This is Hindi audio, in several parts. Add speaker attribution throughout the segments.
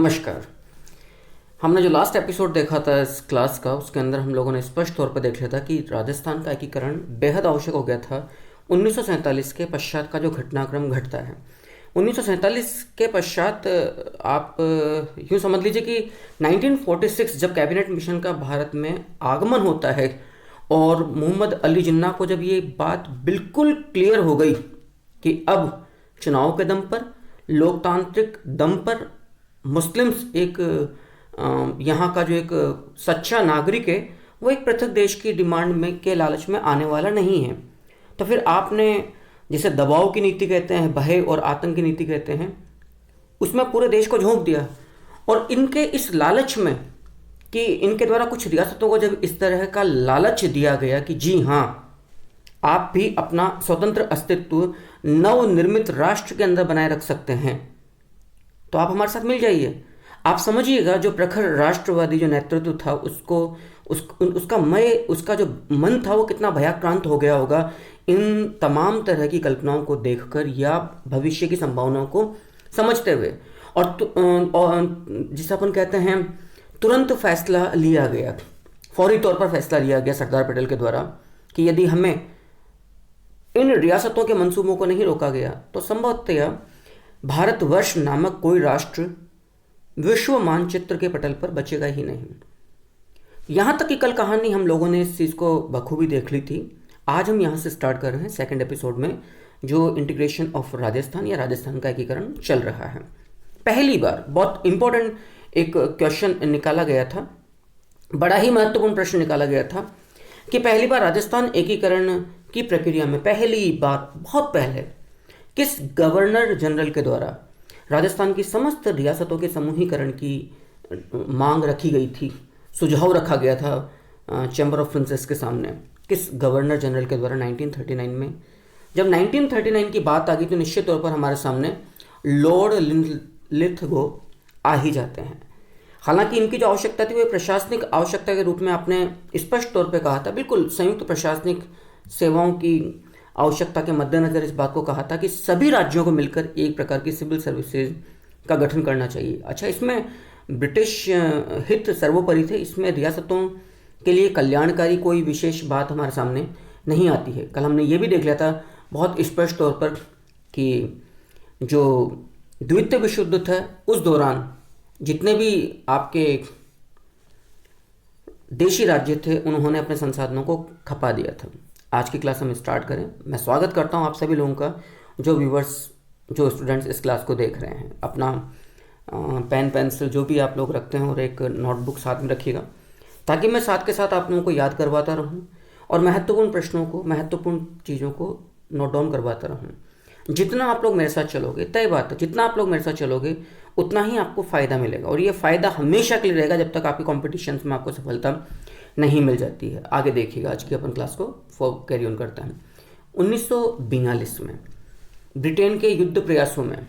Speaker 1: नमस्कार। हमने जो लास्ट एपिसोड देखा था इस क्लास का, उसके अंदर हम लोगों ने स्पष्ट तौर पर देख लिया था कि राजस्थान का एकीकरण बेहद आवश्यक हो गया था 1947 के पश्चात का जो घटनाक्रम घटता है। 1947 के पश्चात आप यूँ समझ लीजिए कि 1946 जब कैबिनेट मिशन का भारत में आगमन होता है और मोहम्मद अली जिन्ना को जब ये बात बिल्कुल क्लियर हो गई कि अब चुनाव के दम पर, लोकतांत्रिक दम पर मुस्लिम्स एक यहाँ का जो एक सच्चा नागरिक है वो एक पृथक देश की डिमांड में के लालच में आने वाला नहीं है, तो फिर आपने जिसे दबाव की नीति कहते हैं, भय और आतंक की नीति कहते हैं, उसमें पूरे देश को झोंक दिया। और इनके इस लालच में कि इनके द्वारा कुछ रियासतों को जब इस तरह का लालच दिया गया कि जी हाँ, आप भी अपना स्वतंत्र अस्तित्व नवनिर्मित राष्ट्र के अंदर बनाए रख सकते हैं, तो आप हमारे साथ मिल जाइए। आप समझिएगा जो प्रखर राष्ट्रवादी जो नेतृत्व था उसका जो मन था वो कितना भयाक्रांत हो गया होगा इन तमाम तरह की कल्पनाओं को देखकर या भविष्य की संभावनाओं को समझते हुए। और जिसे अपन कहते हैं तुरंत फैसला लिया गया, फौरी तौर पर फैसला लिया गया सरदार पटेल के द्वारा कि यदि हमें इन रियासतों के मंसूबों को नहीं रोका गया तो संभवतया भारतवर्ष नामक कोई राष्ट्र विश्व मानचित्र के पटल पर बचेगा ही नहीं। यहाँ तक कि कल कहानी हम लोगों ने इस चीज़ को बखूबी देख ली थी। आज हम यहाँ से स्टार्ट कर रहे हैं सेकंड एपिसोड में, जो इंटीग्रेशन ऑफ राजस्थान या राजस्थान का एकीकरण चल रहा है। पहली बार बहुत इंपॉर्टेंट एक क्वेश्चन निकाला गया था, बड़ा ही महत्वपूर्ण प्रश्न निकाला गया था कि पहली बार राजस्थान एकीकरण की प्रक्रिया में पहली बार बहुत पहले किस गवर्नर जनरल के द्वारा राजस्थान की समस्त रियासतों के समूहीकरण की मांग रखी गई थी, सुझाव रखा गया था चैम्बर ऑफ प्रिंसेस के सामने, किस गवर्नर जनरल के द्वारा 1939 में। जब 1939 की बात आ गई तो निश्चित तौर पर हमारे सामने लॉर्ड लिथगो आ ही जाते हैं। हालांकि इनकी जो आवश्यकता थी वो प्रशासनिक आवश्यकता के रूप में आपने स्पष्ट तौर पर कहा था, बिल्कुल संयुक्त प्रशासनिक सेवाओं की आवश्यकता के मद्देनजर इस बात को कहा था कि सभी राज्यों को मिलकर एक प्रकार की सिविल सर्विसेज का गठन करना चाहिए। अच्छा, इसमें ब्रिटिश हित सर्वोपरि थे, इसमें रियासतों के लिए कल्याणकारी कोई विशेष बात हमारे सामने नहीं आती है। कल हमने ये भी देख लिया था बहुत स्पष्ट तौर पर कि जो द्वितीय विश्व युद्ध था उस दौरान जितने भी आपके देशी राज्य थे उन्होंने अपने संसाधनों को खपा दिया था। आज की क्लास हम स्टार्ट करें। मैं स्वागत करता हूं आप सभी लोगों का, जो व्यूवर्स, जो स्टूडेंट्स इस क्लास को देख रहे हैं। अपना पेन पेंसिल जो भी आप लोग रखते हैं और एक नोटबुक साथ में रखिएगा, ताकि मैं साथ के साथ आप लोगों को याद करवाता रहूं और महत्वपूर्ण प्रश्नों को, महत्वपूर्ण चीज़ों को नोट डाउन करवाता रहूं। जितना आप लोग मेरे साथ चलोगे, तय बात है, जितना आप लोग मेरे साथ चलोगे उतना ही आपको फ़ायदा मिलेगा, और ये फ़ायदा हमेशा के लिए रहेगा जब तक आपकी कॉम्पिटिशन्स में आपको सफलता नहीं मिल जाती है। आगे देखिएगा, आज की अपन क्लास को कैरी ऑन करते हैं। 1942 में ब्रिटेन के युद्ध प्रयासों में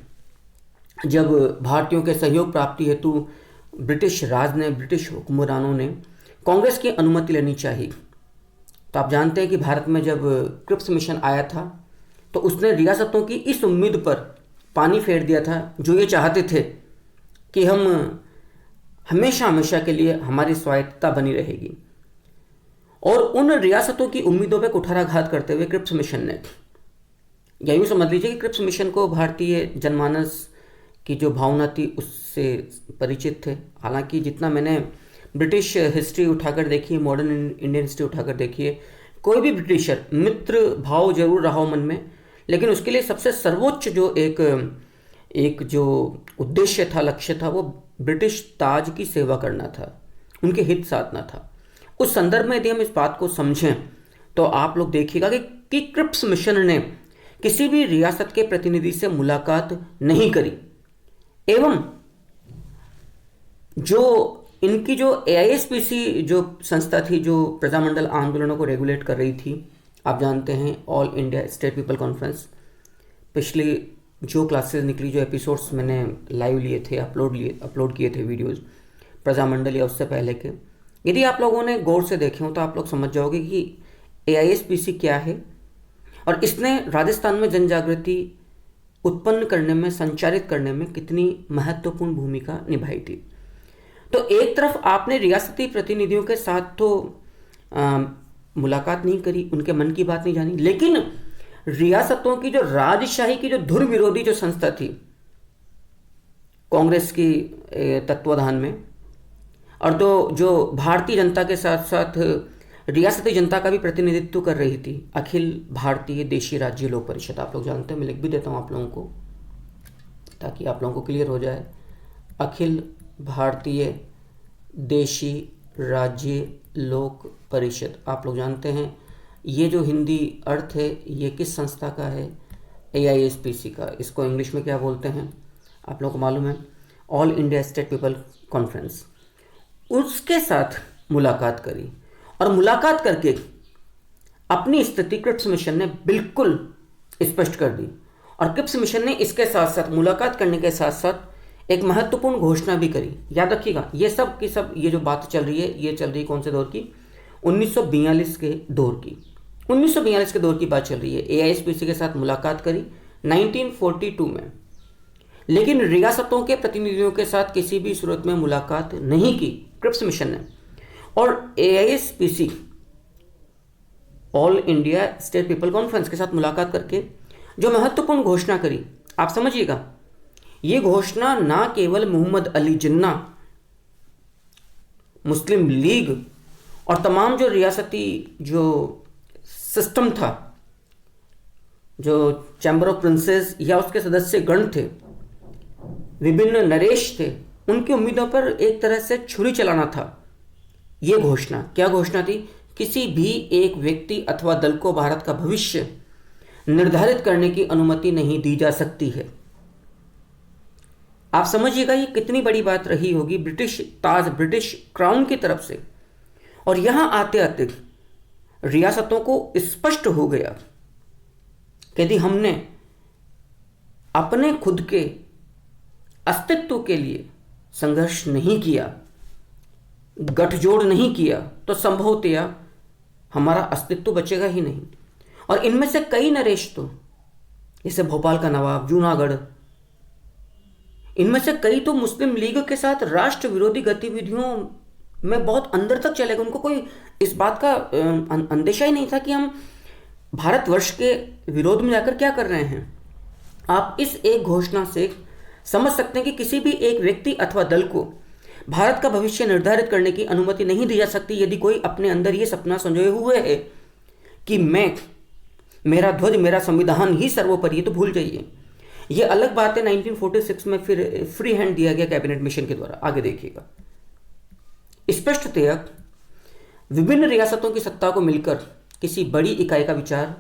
Speaker 1: जब भारतीयों के सहयोग प्राप्ति हेतु ब्रिटिश राज ने, ब्रिटिश हुक्मरानों ने कांग्रेस की अनुमति लेनी चाहिए, तो आप जानते हैं कि भारत में जब क्रिप्स मिशन आया था तो उसने रियासतों की इस उम्मीद पर पानी फेर दिया था, जो ये चाहते थे कि हम हमेशा हमेशा के लिए हमारी स्वायत्तता बनी रहेगी। और उन रियासतों की उम्मीदों पर कुठाराघात करते हुए क्रिप्स मिशन ने, या यूँ समझ लीजिए कि क्रिप्स मिशन को भारतीय जनमानस की जो भावना थी उससे परिचित थे। हालांकि जितना मैंने ब्रिटिश हिस्ट्री उठाकर देखी है, मॉडर्न इंडियन हिस्ट्री उठाकर देखी है, कोई भी ब्रिटिशर मित्र भाव जरूर रहा हो मन में, लेकिन उसके लिए सबसे सर्वोच्च जो एक जो उद्देश्य था, लक्ष्य था, वो ब्रिटिश ताज की सेवा करना था, उनके हित साधना था। उस संदर्भ में यदि हम इस बात को समझें तो आप लोग देखिएगा कि क्रिप्स मिशन ने किसी भी रियासत के प्रतिनिधि से मुलाकात नहीं करी, एवं जो इनकी जो AISPC जो संस्था थी, जो प्रजामंडल आंदोलनों को रेगुलेट कर रही थी, आप जानते हैं all India state people conference, पिछली जो क्लासेस निकली, जो एपिसोड्स मैंने लाइव लिए थे, अपलोड किए थे वीडियोस प्रजामंडल या उससे पहले के, यदि आप लोगों ने गौर से देखे हो तो आप लोग समझ जाओगे कि AISPC क्या है। और इसने राजस्थान में जन जागृति उत्पन्न करने में, संचारित करने में कितनी महत्वपूर्ण भूमिका निभाई थी। तो एक तरफ आपने रियासती प्रतिनिधियों के साथ तो मुलाकात नहीं करी, उनके मन की बात नहीं जानी, लेकिन रियासतों की जो राजशाही की जो धुर विरोधी जो संस्था थी कांग्रेस की तत्वाधान में, और जो भारतीय जनता के साथ साथ रियासती जनता का भी प्रतिनिधित्व कर रही थी, अखिल भारतीय देशी राज्य लोक परिषद, आप लोग जानते हैं, मैं लिख भी देता हूँ आप लोगों को ताकि आप लोगों को क्लियर हो जाए। अखिल भारतीय देशी राज्य लोक परिषद, आप लोग जानते हैं ये जो हिंदी अर्थ है ये किस संस्था का है, AISPC का। इसको इंग्लिश में क्या बोलते हैं आप लोगों को मालूम है, all India state people conference. उसके साथ मुलाकात करी और मुलाकात करके अपनी स्थिति क्रिप्स मिशन ने बिल्कुल स्पष्ट कर दी। और क्रिप्स मिशन ने इसके साथ साथ, मुलाकात करने के साथ साथ एक महत्वपूर्ण घोषणा भी करी। याद रखिएगा, ये सब की सब ये जो बात चल रही है, ये चल रही है कौन से दौर की, 1942 के दौर की। 1942 के दौर की बात चल रही है। AISPC के साथ मुलाकात करी 1942 में, लेकिन रियासतों के प्रतिनिधियों के साथ किसी भी सूरत में मुलाकात नहीं की क्रिप्स मिशन ने। और AISPC, all India state people conference के साथ मुलाकात करके जो महत्वपूर्ण घोषणा करी, आप समझिएगा, ये घोषणा ना केवल मोहम्मद अली जिन्ना, मुस्लिम लीग और तमाम जो रियासती जो सिस्टम था, जो चैम्बर ऑफ प्रिंसेस या उसके सदस्य गण थे, विभिन्न नरेश थे, उनकी उम्मीदों पर एक तरह से छुरी चलाना था। ये घोषणा, क्या घोषणा थी, किसी भी एक व्यक्ति अथवा दल को भारत का भविष्य निर्धारित करने की अनुमति नहीं दी जा सकती है। आप समझिएगा ये कितनी बड़ी बात रही होगी ब्रिटिश ताज, ब्रिटिश क्राउन की तरफ से। और यहां आते आते रियासतों को स्पष्ट हो गया कि यदि हमने अपने खुद के अस्तित्व के लिए संघर्ष नहीं किया, गठजोड़ नहीं किया, तो संभवतया हमारा अस्तित्व बचेगा ही नहीं। और इनमें से कई नरेश तो, जैसे भोपाल का नवाब, जूनागढ़, इनमें से कई तो मुस्लिम लीग के साथ राष्ट्र विरोधी गतिविधियों में बहुत अंदर तक चले गए। उनको कोई इस बात का अंदेशा ही नहीं था कि हम भारतवर्ष के विरोध में जाकर क्या कर रहे हैं। आप इस एक घोषणा से समझ सकते हैं कि किसी भी एक व्यक्ति अथवा दल को भारत का भविष्य निर्धारित करने की अनुमति नहीं दी जा सकती यदि कोई अपने अंदर ये सपना संजोए हुए है कि मेरा ध्वज, मेरा संविधान ही सर्वोपरि है। तो भूल जाइए। ये अलग बात है, 1946 में फिर फ्री हैंड दिया गया कैबिनेट मिशन के द्वारा। आगे देखिएगा, स्पष्टतया विभिन्न रियासतों की सत्ता को मिलकर किसी बड़ी इकाई का विचार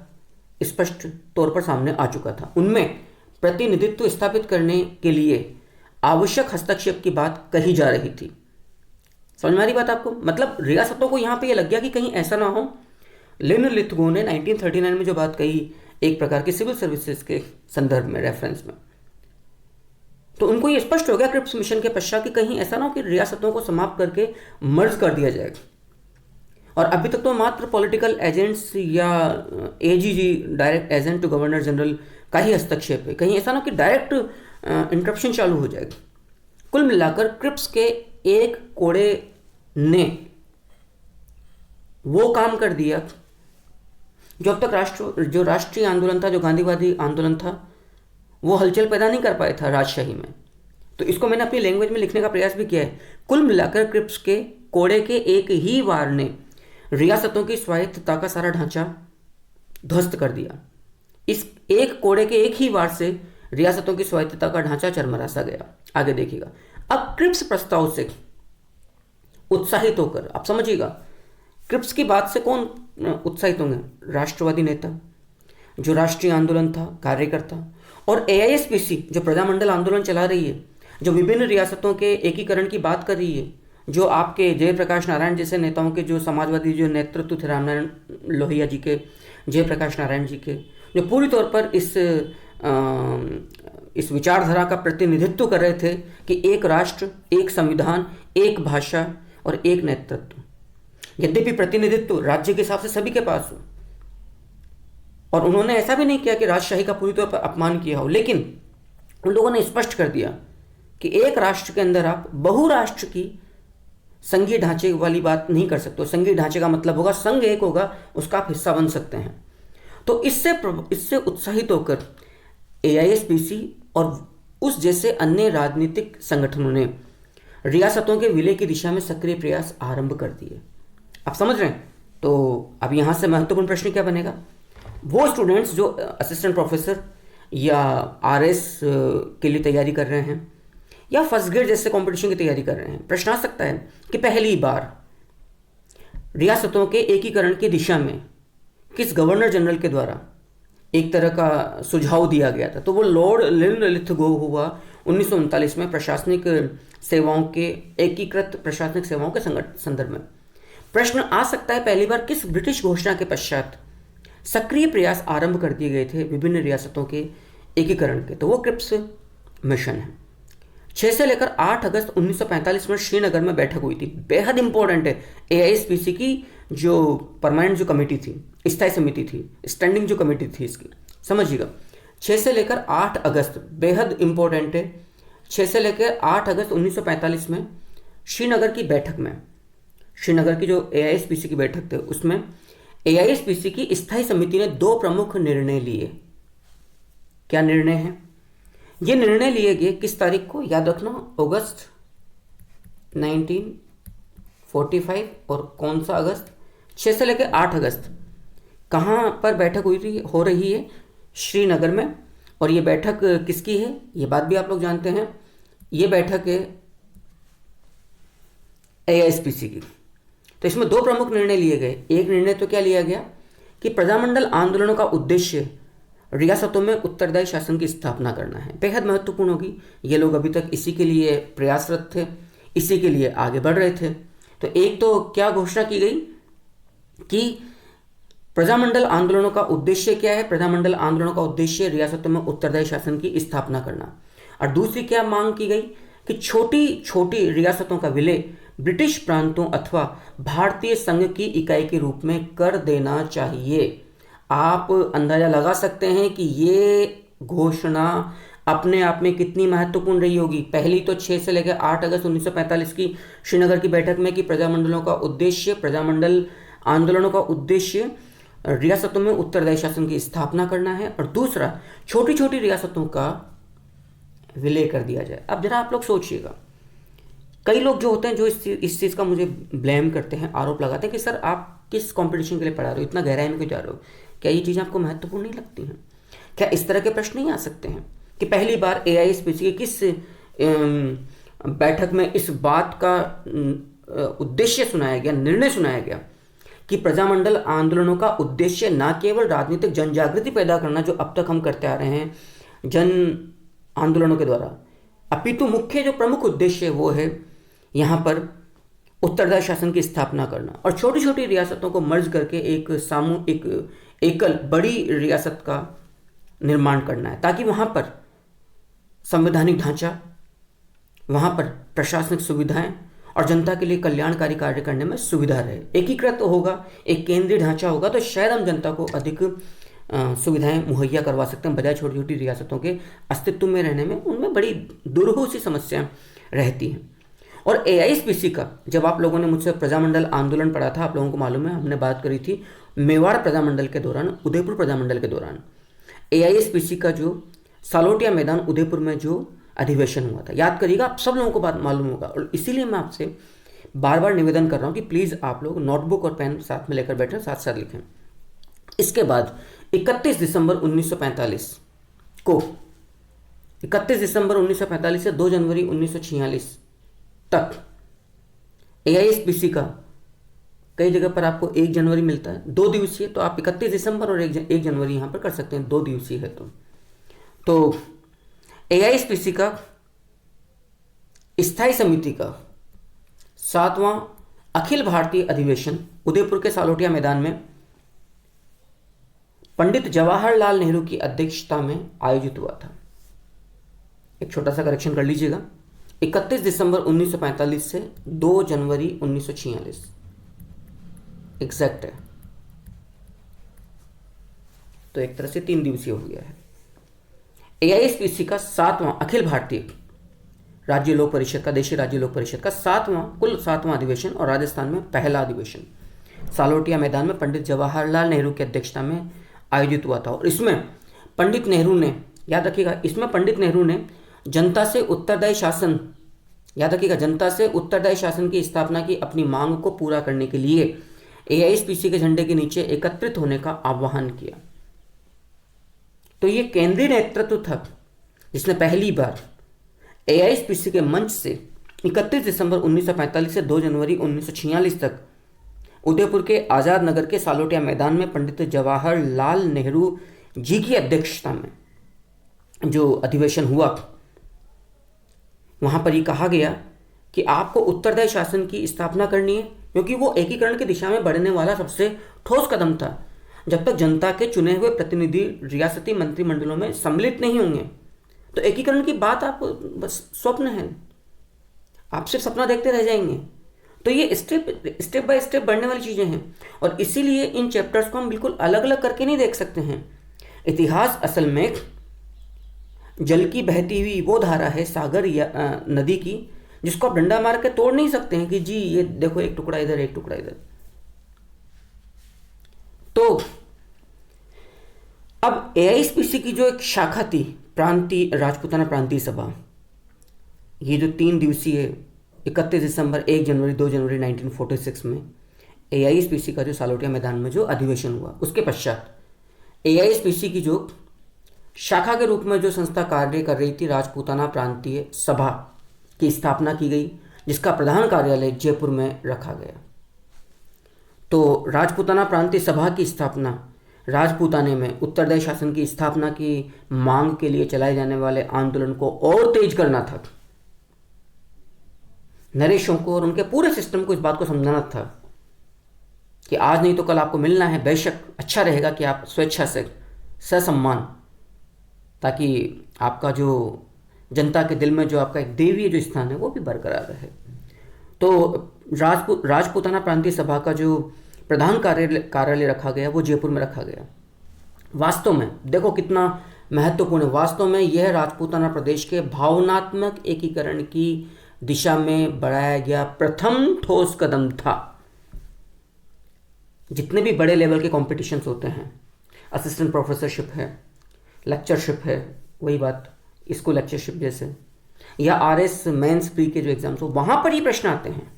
Speaker 1: स्पष्ट तौर पर सामने आ चुका था। उनमें प्रतिनिधित्व स्थापित करने के लिए आवश्यक हस्तक्षेप की बात कही जा रही थी। समझ में आ रही बात आपको? मतलब रियासतों को यहां पे यह लग गया कि कहीं ऐसा ना हो। लिन लिथगो ने 1939 में जो बात कही, एक प्रकार की सिविल सर्विसेज के संदर्भ में, रेफरेंस में, तो उनको ये स्पष्ट हो गया क्रिप्स मिशन के पश्चात कि कहीं ऐसा ना हो कि रियासतों को समाप्त करके मर्ज कर दिया जाए। और अभी तक तो मात्र पॉलिटिकल एजेंट्स या AGG, direct agent to governor general, का ही हस्तक्षेप है। कहीं ऐसा ना हो कि डायरेक्ट इंटरप्शन चालू हो जाएगा। कुल मिलाकर क्रिप्स के एक कोड़े ने वो काम कर दिया जो अब तक जो राष्ट्रीय आंदोलन था, जो गांधीवादी आंदोलन था, वो हलचल पैदा नहीं कर पाया था राजशाही में। तो इसको मैंने अपनी लैंग्वेज में लिखने का प्रयास भी किया है। कुल मिलाकर क्रिप्स के कोड़े के एक ही वार ने रियासतों की स्वायत्तता का सारा ढांचा ध्वस्त कर दिया। इस एक कोड़े के एक ही वार से रियासतों की स्वायत्तता का ढांचा चरमरा सा गया। आगे देखिएगा। अब क्रिप्स प्रस्ताव से उत्साहित होकर, आप समझिएगा, क्रिप्स की बात से कौन उत्साहित होंगे? राष्ट्रवादी नेता, जो राष्ट्रीय आंदोलन था, कार्यकर्ता, और AISPC जो प्रजामंडल आंदोलन चला रही है, जो विभिन्न रियासतों के एकीकरण की बात कर रही है, जो आपके जयप्रकाश नारायण जैसे नेताओं के, जो समाजवादी जो नेतृत्व थे, रामनारायण लोहिया जी के, जयप्रकाश नारायण जी के, जो पूरी तौर पर इस विचारधारा का प्रतिनिधित्व कर रहे थे कि एक राष्ट्र, एक संविधान, एक भाषा और एक नेतृत्व। यद्यपि प्रतिनिधित्व राज्य के हिसाब से सभी के पास हो और उन्होंने ऐसा भी नहीं किया कि राजशाही का पूरी तौर पर अपमान किया हो, लेकिन उन लोगों ने स्पष्ट कर दिया कि एक राष्ट्र के अंदर आप बहुराष्ट्र की संघीय ढांचे वाली बात नहीं कर सकते। संघीय ढांचे का मतलब होगा संघ एक होगा, उसका आप हिस्सा बन सकते हैं। तो इससे उत्साहित होकर एआईएसपीसी और उस जैसे अन्य राजनीतिक संगठनों ने रियासतों के विलय की दिशा में सक्रिय प्रयास आरंभ कर दिए। आप समझ रहे हैं? तो अब यहां से महत्वपूर्ण प्रश्न क्या बनेगा? वो स्टूडेंट्स जो असिस्टेंट प्रोफेसर या आरएस के लिए तैयारी कर रहे हैं या फर्स्ट ग्रेड जैसे कंपटीशन की तैयारी कर रहे हैं, प्रश्न आ सकता है कि पहली बार रियासतों के एकीकरण की दिशा में किस गवर्नर जनरल के द्वारा एक तरह का सुझाव दिया गया था? तो वो लॉर्ड लिनलिथगो हुआ 1939 में प्रशासनिक सेवाओं के एकीकृत प्रशासनिक सेवाओं के संदर्भ में। प्रश्न आ सकता है पहली बार किस ब्रिटिश घोषणा के पश्चात सक्रिय प्रयास आरंभ कर दिए गए थे विभिन्न रियासतों के एकीकरण के? तो वो क्रिप्स मिशन है। 6 से लेकर 8 अगस्त 1945 में श्रीनगर में बैठक हुई थी। बेहद इंपॉर्टेंट है। एआईएसपीसी की जो परमानेंट जो कमेटी थी, स्थायी समिति थी, स्टैंडिंग जो कमेटी थी इसकी, समझिएगा 6 से लेकर 8 अगस्त बेहद इंपॉर्टेंट है। 6 से लेकर 8 अगस्त 1945 में श्रीनगर की बैठक में, श्रीनगर की जो एआईएसपीसी की बैठक थी उसमें एआईएसपीसी की स्थायी समिति ने 2 प्रमुख निर्णय लिए। क्या निर्णय है? ये निर्णय लिए गए किस तारीख को? याद रखना, अगस्त 1945। और कौन सा अगस्त? 6 से लेकर 8 अगस्त। कहाँ पर बैठक हो रही है? श्रीनगर में। और ये बैठक किसकी है? ये बात भी आप लोग जानते हैं। ये बैठक है एआईएसपीसी की। तो इसमें 2 प्रमुख निर्णय लिए गए। एक निर्णय तो क्या लिया गया कि प्रजामंडल आंदोलनों का उद्देश्य रियासतों में उत्तरदायी शासन की स्थापना करना है। बेहद महत्वपूर्ण होगी। ये लोग अभी तक इसी के लिए प्रयासरत थे, इसी के लिए आगे बढ़ रहे थे। तो एक तो क्या घोषणा की गई कि प्रजामंडल आंदोलनों का उद्देश्य क्या है? प्रजामंडल आंदोलनों का उद्देश्य रियासतों में उत्तरदायी शासन की स्थापना करना। और दूसरी क्या मांग की गई कि छोटी छोटी रियासतों का विलय ब्रिटिश प्रांतों अथवा भारतीय संघ की इकाई के रूप में कर देना चाहिए। आप अंदाजा लगा सकते हैं कि ये घोषणा अपने आप में कितनी महत्वपूर्ण रही होगी। पहली तो 6 से लेकर 8 अगस्त 1945 की श्रीनगर की बैठक में कि प्रजामंडल आंदोलनों का उद्देश्य रियासतों में उत्तरदायी शासन की स्थापना करना है, और दूसरा छोटी छोटी रियासतों का विलय कर दिया जाए। अब जरा आप लोग सोचिएगा, कई लोग जो होते हैं जो इस चीज़ का मुझे ब्लेम करते हैं, आरोप लगाते हैं कि सर आप किस कंपटीशन के लिए पढ़ा रहे हो, इतना गहराई में क्यों जा रहे हो, क्या ये चीज़ें आपको महत्वपूर्ण नहीं लगती हैं? क्या इस तरह के प्रश्न नहीं आ सकते हैं कि पहली बार एआईएसपीसी के किस बैठक में इस बात का उद्देश्य सुनाया गया, निर्णय सुनाया गया कि प्रजामंडल आंदोलनों का उद्देश्य न केवल राजनीतिक जन जागृति पैदा करना जो अब तक हम करते आ रहे हैं जन आंदोलनों के द्वारा, अपितु मुख्य जो प्रमुख उद्देश्य है वो है यहाँ पर उत्तरदायी शासन की स्थापना करना और छोटी छोटी रियासतों को मर्ज करके एक एकल बड़ी रियासत का निर्माण करना है, ताकि वहाँ पर संवैधानिक ढांचा, वहाँ पर प्रशासनिक सुविधाएं और जनता के लिए कल्याणकारी कार्य करने में सुविधा रहे। एकीकृत होगा, एक केंद्रीय ढांचा होगा तो शायद हम जनता को अधिक सुविधाएं मुहैया करवा सकते हैं, बजाय छोटी छोटी रियासतों के अस्तित्व में रहने में उनमें बड़ी दुरूह सी समस्याएं रहती हैं। और एआईएसपीसी का, जब आप लोगों ने मुझसे प्रजामंडल आंदोलन पढ़ा था, आप लोगों को मालूम है हमने बात करी थी मेवाड़ प्रजामंडल के दौरान, उदयपुर प्रजामंडल के दौरान एआईएसपीसी का जो सालोटिया मैदान उदयपुर में जो अधिवेशन हुआ था, याद करिएगा, आप सब लोगों को बात मालूम होगा। और इसीलिए मैं आपसे बार बार निवेदन कर रहा हूँ कि प्लीज़ आप लोग नोटबुक और पेन साथ में लेकर बैठें, साथ साथ लिखें। इसके बाद 31 दिसंबर 1945 को, 31 दिसंबर 1945 से 2 जनवरी 1946 तक एआईएसपीसी का कई जगह पर आपको 1 जनवरी मिलता है, 2 दिवसीय, तो आप 31 दिसंबर और 1 जनवरी यहाँ पर कर सकते हैं, 2 दिवसीय है तो एआईएसपीसी का स्थायी समिति का 7वां अखिल भारतीय अधिवेशन उदयपुर के सालोटिया मैदान में पंडित जवाहरलाल नेहरू की अध्यक्षता में आयोजित हुआ था। एक छोटा सा करेक्शन कर लीजिएगा, 31 दिसंबर 1945 से 2 जनवरी 1946 एग्जैक्ट है। तो एक तरह से 3 दिवसीय हो गया है। एआईएसपीसी का 7वां अखिल भारतीय राज्य लोक परिषद का, देशी राज्य लोक परिषद का कुल 7वां अधिवेशन और राजस्थान में पहला अधिवेशन सालोटिया मैदान में पंडित जवाहरलाल नेहरू की अध्यक्षता में आयोजित हुआ था। और इसमें पंडित नेहरू ने, याद रखिएगा, इसमें पंडित नेहरू ने जनता से उत्तरदायी शासन, याद रखिएगा, जनता से उत्तरदायी शासन की स्थापना की अपनी मांग को पूरा करने के लिए एआईएसपीसी के झंडे के नीचे एकत्रित होने का आह्वान किया। तो ये केंद्रीय नेतृत्व था जिसने पहली बार एआईएसपीसी के मंच से 31 दिसंबर 1945 से 2 जनवरी 1946 तक उदयपुर के आज़ाद नगर के सालोटिया मैदान में पंडित जवाहरलाल नेहरू जी की अध्यक्षता में जो अधिवेशन हुआ, वहां पर ये कहा गया कि आपको उत्तरदायी शासन की स्थापना करनी है, क्योंकि वो एकीकरण की दिशा में बढ़ने वाला सबसे ठोस कदम था। जब तक जनता के चुने हुए प्रतिनिधि रियासती मंत्रिमंडलों में सम्मिलित नहीं होंगे तो एकीकरण की बात आप बस स्वप्न है, आप सिर्फ सपना देखते रह जाएंगे। तो ये स्टेप बाय स्टेप बढ़ने वाली चीज़ें हैं, और इसीलिए इन चैप्टर्स को हम बिल्कुल अलग अलग करके नहीं देख सकते हैं। इतिहास असल में जल की बहती हुई वो धारा है, सागर या नदी की, जिसको आप डंडा मार के तोड़ नहीं सकते हैं कि जी ये देखो एक टुकड़ा इधर एक टुकड़ा इधर। तो अब एआईएसपीसी की जो एक शाखा थी, प्रांतीय राजपूताना प्रांतीय सभा, ये जो 3 दिवसीय 31 दिसंबर 1 जनवरी 2 जनवरी 1946 में एआईएसपीसी का जो सालोटिया मैदान में जो अधिवेशन हुआ, उसके पश्चात एआईएसपीसी की जो शाखा के रूप में जो संस्था कार्य कर रही थी, राजपूताना प्रांतीय सभा की स्थापना की गई, जिसका प्रधान कार्यालय जयपुर में रखा गया। तो राजपूताना प्रांतीय सभा की स्थापना राजपूताने में उत्तरदायी शासन की स्थापना की मांग के लिए चलाए जाने वाले आंदोलन को और तेज करना था। नरेशों को और उनके पूरे सिस्टम को इस बात को समझाना था कि आज नहीं तो कल आपको मिलना है, बेशक अच्छा रहेगा कि आप स्वेच्छा से ससम्मान, ताकि आपका जो जनता के दिल में जो आपका एक देवीय जो स्थान है वो भी बरकरार रहे। तो राजपूताना प्रांतीय सभा का जो प्रधान कार्यालय रखा गया वो जयपुर में रखा गया। वास्तव में देखो कितना महत्वपूर्ण है, वास्तव में यह राजपूताना प्रदेश के भावनात्मक एकीकरण की दिशा में बढ़ाया गया प्रथम ठोस कदम था। जितने भी बड़े लेवल के कॉम्पिटिशन्स होते हैं, असिस्टेंट प्रोफेसरशिप है, लेक्चरशिप है, वही बात इसको लेक्चरशिप जैसे, या आरएस मेंस प्री के जो एग्जाम्स हो, वहां पर ये प्रश्न आते हैं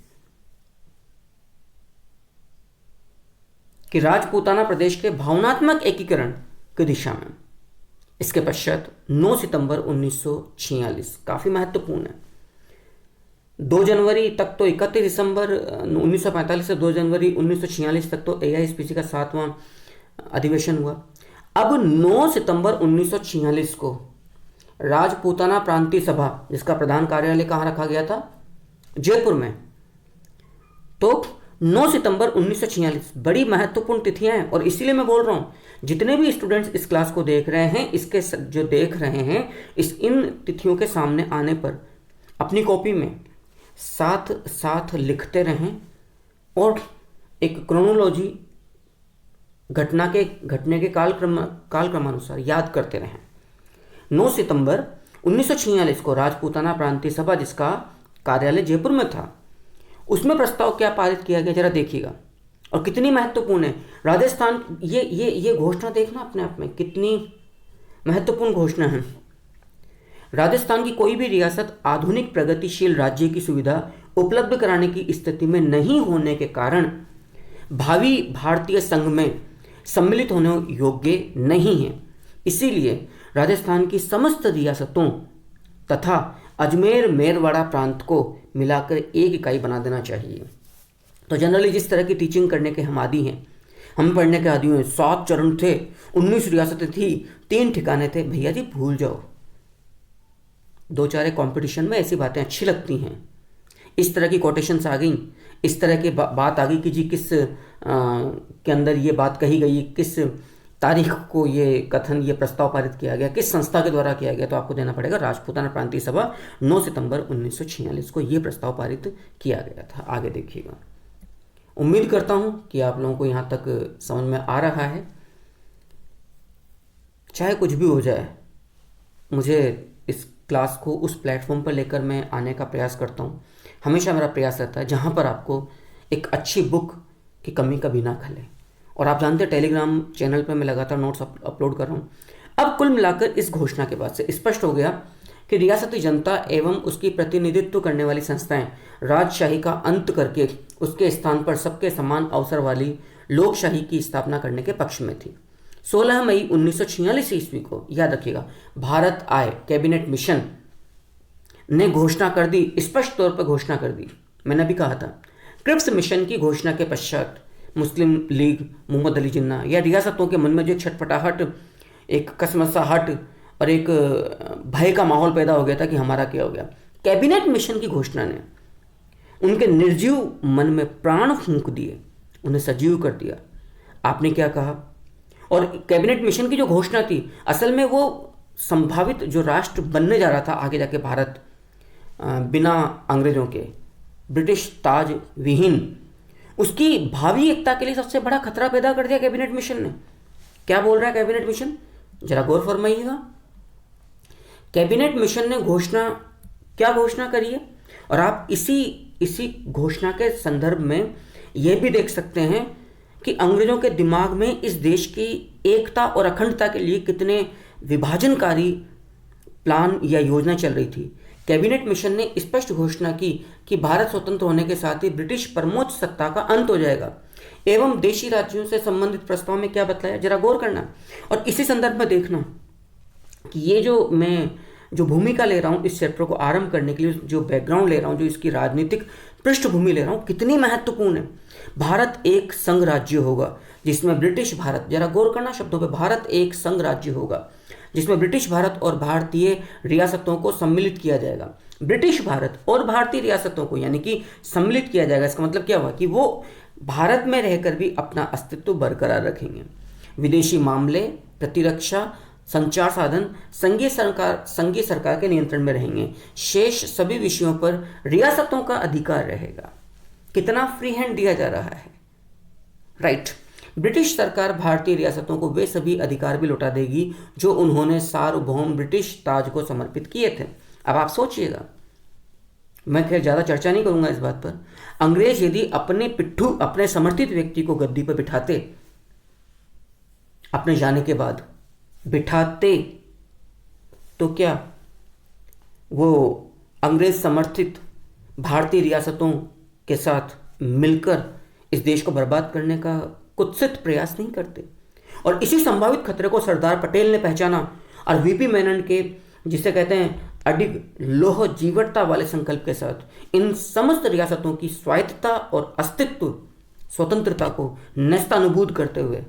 Speaker 1: कि राजपूताना प्रदेश के भावनात्मक एकीकरण की दिशा में। इसके पश्चात 9 सितंबर 1946 काफी महत्वपूर्ण है। 2 जनवरी तक तो 31 दिसंबर 1945 से 2 जनवरी 1946 तक तो एआईएसपीसी का 7वां अधिवेशन हुआ। अब 9 सितंबर 1946 को राजपूताना प्रांतीय सभा, जिसका प्रधान कार्यालय कहाँ रखा गया था, जयपुर में, तो 9 सितंबर 1946 बड़ी महत्वपूर्ण तिथियां हैं। और इसीलिए मैं बोल रहा हूं जितने भी स्टूडेंट्स इस क्लास को देख रहे हैं, इसके जो देख रहे हैं, इन तिथियों के सामने आने पर अपनी कॉपी में साथ साथ लिखते रहें और एक क्रोनोलॉजी घटने के कालक्रमानुसार याद करते रहें। 9 सितंबर 1946 को राजपूताना प्रांतीय सभा, जिसका कार्यालय जयपुर में था, उसमें प्रस्ताव क्या पारित किया गया जरा देखिएगा, और कितनी महत्वपूर्ण है। राजस्थान, ये घोषणा देखना अपने आप में कितनी महत्वपूर्ण घोषणा है। राजस्थान की कोई भी रियासत आधुनिक प्रगतिशील राज्य की सुविधा उपलब्ध कराने की स्थिति में नहीं होने के कारण भावी भारतीय संघ में सम्मिलित होने योग्य नहीं है। इसीलिए राजस्थान की समस्त रियासतों तथा अजमेर मेरवाड़ा प्रांत को मिलाकर एक इकाई बना देना चाहिए। तो जनरली जिस तरह की टीचिंग करने के हम आदी हैं, हम पढ़ने के आदी हैं, 7 चरण थे, 19 रियासतें थी, 3 ठिकाने थे, भैया जी भूल जाओ। 2-4 कंपटीशन में ऐसी बातें अच्छी लगती हैं, इस तरह की कोटेशंस आ गई, इस तरह की बात आ गई कि जी किस के अंदर ये बात कही गई, किस तारीख को ये कथन, ये प्रस्ताव पारित किया गया, किस संस्था के द्वारा किया गया, तो आपको देना पड़ेगा राजपूताना प्रांतीय सभा 9 सितंबर 1946 को ये प्रस्ताव पारित किया गया था। आगे देखिएगा। उम्मीद करता हूँ कि आप लोगों को यहाँ तक समझ में आ रहा है। चाहे कुछ भी हो जाए, मुझे इस क्लास को उस प्लेटफॉर्म पर लेकर मैं आने का प्रयास करता हूँ। हमेशा मेरा प्रयास रहता है जहाँ पर आपको एक अच्छी बुक की कमी कभी ना खले। और आप जानते हैं टेलीग्राम चैनल पर मैं लगातार नोट्स अपलोड कर रहा हूँ। अब कुल मिलाकर इस घोषणा के बाद से स्पष्ट हो गया कि रियासती जनता एवं उसकी प्रतिनिधित्व करने वाली संस्थाएं राजशाही का अंत करके उसके स्थान पर सबके समान अवसर वाली लोकशाही की स्थापना करने के पक्ष में थी। 16 मई 1946 ईस्वी को, याद रखिएगा, भारत आए कैबिनेट मिशन ने घोषणा कर दी, स्पष्ट तौर पर घोषणा कर दी। मैंने अभी कहा था, क्रिप्स मिशन की घोषणा के पश्चात मुस्लिम लीग, मोहम्मद अली जिन्ना या रियासतों के मन में जो छटपटाहट, एक कसमसाहट और एक भय का माहौल पैदा हो गया था कि हमारा क्या हो गया, कैबिनेट मिशन की घोषणा ने उनके निर्जीव मन में प्राण फूंक दिए, उन्हें सजीव कर दिया। आपने क्या कहा? और कैबिनेट मिशन की जो घोषणा थी, असल में वो संभावित जो राष्ट्र बनने जा रहा था आगे जाके भारत, बिना अंग्रेजों के, ब्रिटिश ताज विहीन, उसकी भावी एकता के लिए सबसे बड़ा खतरा पैदा कर दिया कैबिनेट मिशन ने। क्या बोल रहा है कैबिनेट मिशन? जरा गौर फरमाइएगा। कैबिनेट मिशन ने क्या घोषणा करी है? और आप इसी घोषणा के संदर्भ में यह भी देख सकते हैं कि अंग्रेजों के दिमाग में इस देश की एकता और अखंडता के लिए कितने विभाजनकारी प्लान या योजना चल रही थी। कैबिनेट मिशन ने स्पष्ट घोषणा की कि भारत स्वतंत्र होने के साथ ही ब्रिटिश परमोच्च सत्ता का अंत हो जाएगा एवं देशी राज्यों से संबंधित प्रस्ताव में क्या बताया, जरा गौर करना। और इसी संदर्भ में देखना कि ये जो भूमिका ले रहा हूँ इस चैप्टर को आरंभ करने के लिए, जो बैकग्राउंड ले रहा हूँ, जो इसकी राजनीतिक पृष्ठभूमि ले रहा हूँ, कितनी महत्वपूर्ण है। भारत एक संघ राज्य होगा जिसमें ब्रिटिश भारत, जरा गौर करना शब्दों पे, भारत एक संघ राज्य होगा जिसमें ब्रिटिश भारत और भारतीय रियासतों को सम्मिलित किया जाएगा। ब्रिटिश भारत और भारतीय रियासतों को यानी कि सम्मिलित किया जाएगा। इसका मतलब क्या हुआ कि वो भारत में रहकर भी अपना अस्तित्व बरकरार रखेंगे। विदेशी मामले, प्रतिरक्षा, संचार साधन संघीय सरकार के नियंत्रण में रहेंगे। शेष सभी विषयों पर रियासतों का अधिकार रहेगा। कितना फ्री हैंड दिया जा रहा है, राइट। ब्रिटिश सरकार भारतीय रियासतों को वे सभी अधिकार भी लौटा देगी जो उन्होंने सार्वभौम ब्रिटिश ताज को समर्पित किए थे। अब आप सोचिएगा, मैं खैर ज़्यादा चर्चा नहीं करूंगा इस बात पर। अंग्रेज यदि अपने समर्थित व्यक्ति को गद्दी पर बिठाते, अपने जाने के बाद बिठाते, तो क्या वो अंग्रेज समर्थित भारतीय रियासतों के साथ मिलकर इस देश को बर्बाद करने का कुत्सित प्रयास नहीं करते? और इसी संभावित खतरे को सरदार पटेल ने पहचाना और वीपी मेनन के, जिसे कहते हैं अडिग लोह जीवटता वाले संकल्प के साथ इन समस्त रियासतों की स्वायत्तता और अस्तित्व स्वतंत्रता को नेस्तानुबूद करते हुए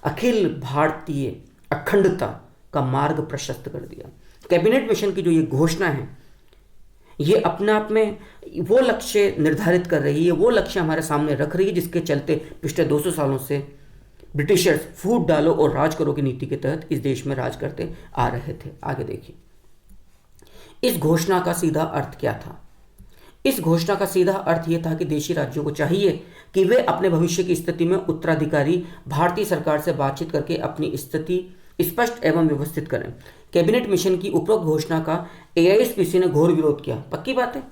Speaker 1: अखिल भारतीय अखंडता का मार्ग प्रशस्त कर दिया। कैबिनेट मिशन की जो ये घोषणा है, ये अपने आप में वो लक्ष्य निर्धारित कर रही है, वो लक्ष्य हमारे सामने रख रही है जिसके चलते पिछले 200 सालों से ब्रिटिशर्स फूट डालो और राज करो की नीति के तहत इस देश में राज करते आ रहे थे। आगे देखिए, इस घोषणा का सीधा अर्थ क्या था? इस घोषणा का सीधा अर्थ यह था कि देशी राज्यों को चाहिए कि वे अपने भविष्य की स्थिति में उत्तराधिकारी भारतीय सरकार से बातचीत करके अपनी स्थिति स्पष्ट एवं व्यवस्थित करें। कैबिनेट मिशन की उपरोक्त घोषणा का एआईएसपीसी ने घोर विरोध किया। पक्की बात है,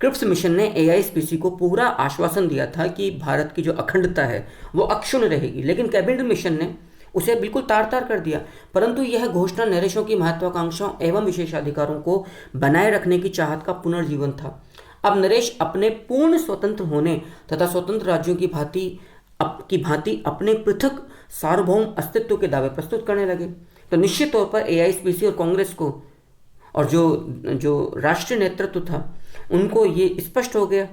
Speaker 1: क्रिप्स मिशन ने एआईएसपीसी को पूरा आश्वासन दिया था कि भारत की जो अखंडता है वो अक्षुण्ण रहेगी, लेकिन कैबिनेट मिशन ने उसे बिल्कुल तार तार कर दिया। परंतु यह घोषणा नरेशों की महत्वाकांक्षाओं एवं विशेषाधिकारों को बनाए रखने की चाहत का पुनर्जीवन था। अब नरेश अपने पूर्ण स्वतंत्र होने तथा स्वतंत्र राज्यों की भांति अपने पृथक सार्वभौम अस्तित्व के दावे प्रस्तुत करने लगे। तो निश्चित तौर पर एआईएसपीसी और कांग्रेस को और जो राष्ट्रीय नेतृत्व था उनको ये स्पष्ट हो गया,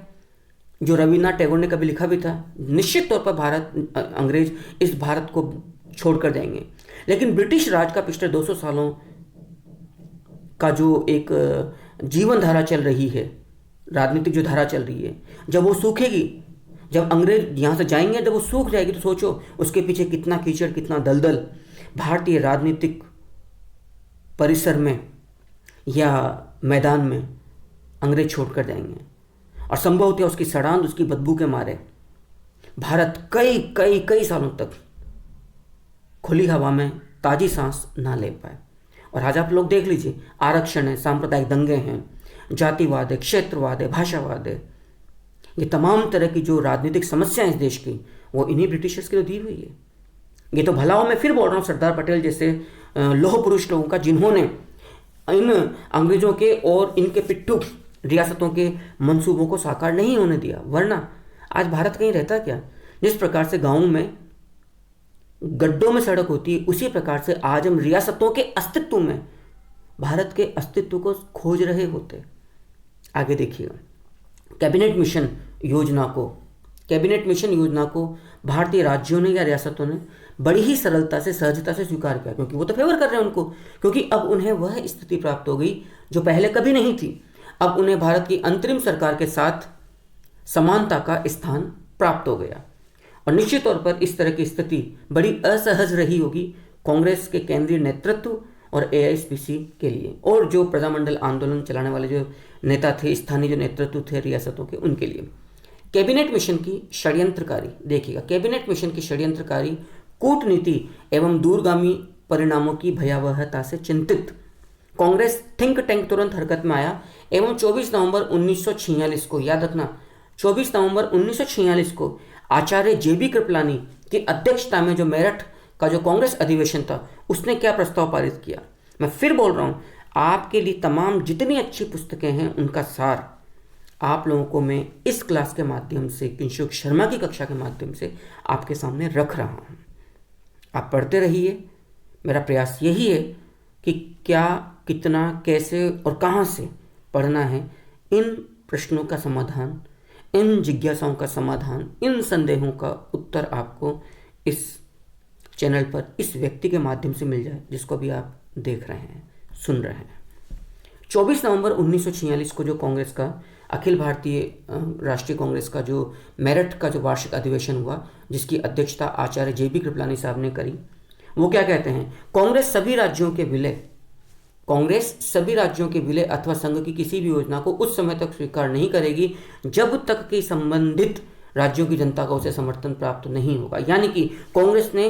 Speaker 1: जो रविन्द्रनाथ टैगोर ने कभी लिखा भी था, निश्चित तौर पर अंग्रेज इस भारत को छोड़कर जाएंगे। लेकिन ब्रिटिश राज का पिछले 200 सालों का जो एक जीवन धारा चल रही है, राजनीतिक जो धारा चल रही है, जब वो सूखेगी, जब अंग्रेज यहाँ से जाएंगे, जब वो सूख जाएगी, तो सोचो उसके पीछे कितना कीचड़, कितना दलदल भारतीय राजनीतिक परिसर में या मैदान में अंग्रेज छोड़कर जाएंगे। और संभवतः उसकी सड़ांध, उसकी बदबू के मारे भारत कई सालों तक खुली हवा में ताज़ी सांस ना ले पाए। और आज आप लोग देख लीजिए, आरक्षण है, सांप्रदायिक दंगे हैं, जातिवाद है, क्षेत्रवाद है, भाषावाद है, ये तमाम तरह की जो राजनीतिक समस्याएं इस देश की, वो इन्हीं ब्रिटिशर्स की तो दी हुई है। ये तो भला हो, मैं फिर बोल रहा हूँ, सरदार पटेल जैसे लौह पुरुष लोगों का, जिन्होंने इन अंग्रेजों के और इनके पिट्ठू रियासतों के मंसूबों को साकार नहीं होने दिया। वरना आज भारत कहीं रहता क्या? जिस प्रकार से गाँव में गड्ढों में सड़क होती है, उसी प्रकार से आज हम रियासतों के अस्तित्व में, भारत के अस्तित्व को खोज रहे होते। आगे देखिएगा, कैबिनेट मिशन योजना को भारतीय राज्यों ने या रियासतों ने बड़ी ही सरलता से, सहजता से स्वीकार किया, क्योंकि वो तो फेवर कर रहे हैं उनको, क्योंकि अब उन्हें वह स्थिति प्राप्त हो गई जो पहले कभी नहीं थी। अब उन्हें भारत की अंतरिम सरकार के साथ समानता का स्थान प्राप्त हो गया। और निश्चित तौर पर इस तरह की स्थिति बड़ी असहज रही होगी कांग्रेस के केंद्रीय नेतृत्व और एआईएसपीसी के लिए, और जो प्रजामंडल आंदोलन चलाने वाले जो नेता थे, स्थानीय जो नेतृत्व थे रियासतों के, उनके लिए। कैबिनेट मिशन की षड्यंत्रकारी, देखिएगा, कैबिनेट मिशन की षड्यंत्रकारी कूटनीति एवं दूरगामी परिणामों की भयावहता से चिंतित कांग्रेस थिंक टैंक तुरंत हरकत में आया एवं 24 नवंबर 1946 को, याद रखना, 24 नवंबर 1946 को आचार्य जेबी कृपलानी की अध्यक्षता में जो मेरठ का जो कांग्रेस अधिवेशन था, उसने क्या प्रस्ताव पारित किया। मैं फिर बोल रहा हूँ, आपके लिए तमाम जितनी अच्छी पुस्तकें हैं उनका सार आप लोगों को मैं इस क्लास के माध्यम से, किंशुक शर्मा की कक्षा के माध्यम से आपके सामने रख रहा हूँ। आप पढ़ते रहिए। मेरा प्रयास यही है कि क्या, कितना, कैसे और कहाँ से पढ़ना है, इन प्रश्नों का समाधान, इन जिज्ञासाओं का समाधान, इन संदेहों का उत्तर आपको इस चैनल पर, इस व्यक्ति के माध्यम से मिल जाए जिसको भी आप देख रहे हैं, सुन रहे हैं। 24 नवंबर 1946 को जो कांग्रेस का, अखिल भारतीय राष्ट्रीय कांग्रेस का जो मेरठ का जो वार्षिक अधिवेशन हुआ, जिसकी अध्यक्षता आचार्य जेबी कृपलानी साहब ने करी, वो क्या कहते हैं, कांग्रेस सभी राज्यों के विलय अथवा संघ की किसी भी योजना को उस समय तक स्वीकार नहीं करेगी जब तक कि संबंधित राज्यों की जनता का उसे समर्थन प्राप्त नहीं होगा। यानी कि कांग्रेस ने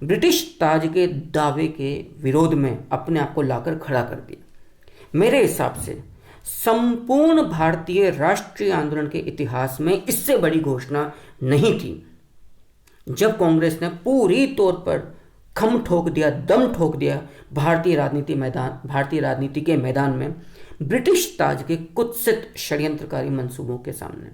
Speaker 1: ब्रिटिश ताज के दावे के विरोध में अपने आप को लाकर खड़ा कर दिया। मेरे हिसाब से संपूर्ण भारतीय राष्ट्रीय आंदोलन के इतिहास में इससे बड़ी घोषणा नहीं थी, जब कांग्रेस ने पूरी तौर पर खम ठोक दिया, दम ठोक दिया भारतीय राजनीति के मैदान में ब्रिटिश ताज के कुत्सित षड्यंत्रकारी मंसूबों के सामने।